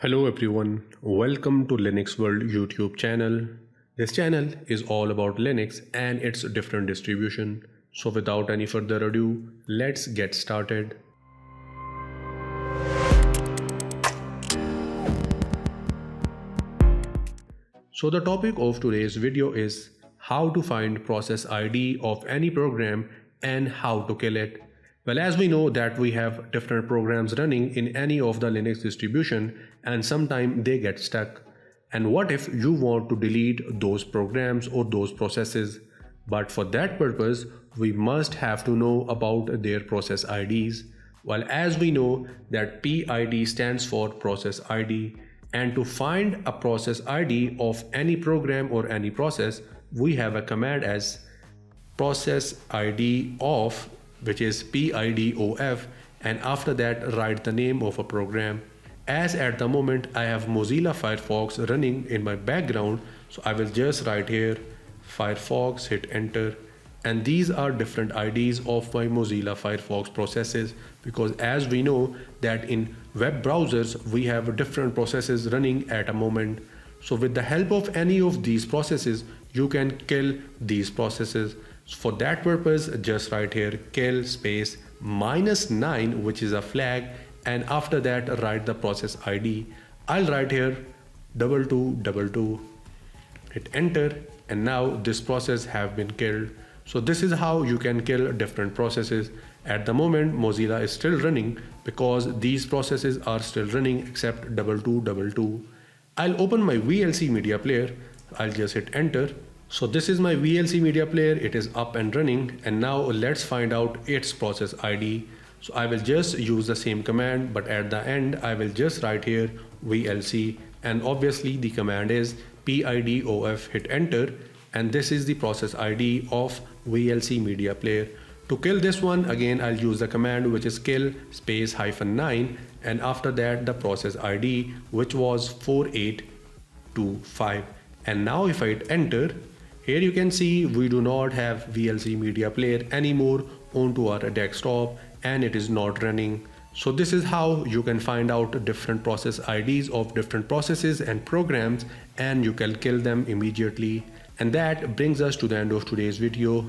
Hello everyone, welcome to Linux World YouTube channel. This channel is all about Linux and its different distribution. So without any further ado, let's get started. So the topic of today's video is how to find process ID of any program and how to kill it. Well, as we know that we have different programs running in any of the Linux distribution and sometimes they get stuck. And what if you want to delete those programs or those processes? But for that purpose, we must have to know about their process IDs. Well, as we know that PID stands for process ID, and to find a process ID of any program or any process, we have a command as process ID of, which is PIDOF, and after that write the name of a program. As at the moment I have Mozilla Firefox running in my background, so I will just write here Firefox, hit enter, and these are different IDs of my Mozilla Firefox processes, because as we know that in web browsers we have different processes running at a moment. So with the help of any of these processes you can kill these processes. For that purpose, just write here kill space -9, which is a flag, and after that write the process ID. I'll write here 2222, hit enter, and now this process have been killed. So this is how you can kill different processes. At the moment Mozilla is still running because these processes are still running except 2222. I'll open my VLC media player. I'll just hit enter. So this is my VLC media player, it is up and running, and now let's find out its process ID. So I will just use the same command, but at the end I will just write here VLC, and obviously the command is PIDOF, hit enter, and this is the process ID of VLC media player. To kill this one, again I'll use the command which is kill space -9, and after that the process ID, which was 4825. And now if I hit enter, here you can see we do not have VLC media player anymore onto our desktop and it is not running. So this is how you can find out different process IDs of different processes and programs, and you can kill them immediately. And that brings us to the end of today's video.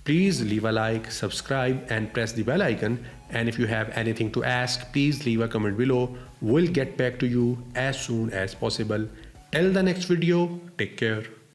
Please leave a like, subscribe and press the bell icon, and if you have anything to ask, please leave a comment below. We'll get back to you as soon as possible. Till the next video, take care.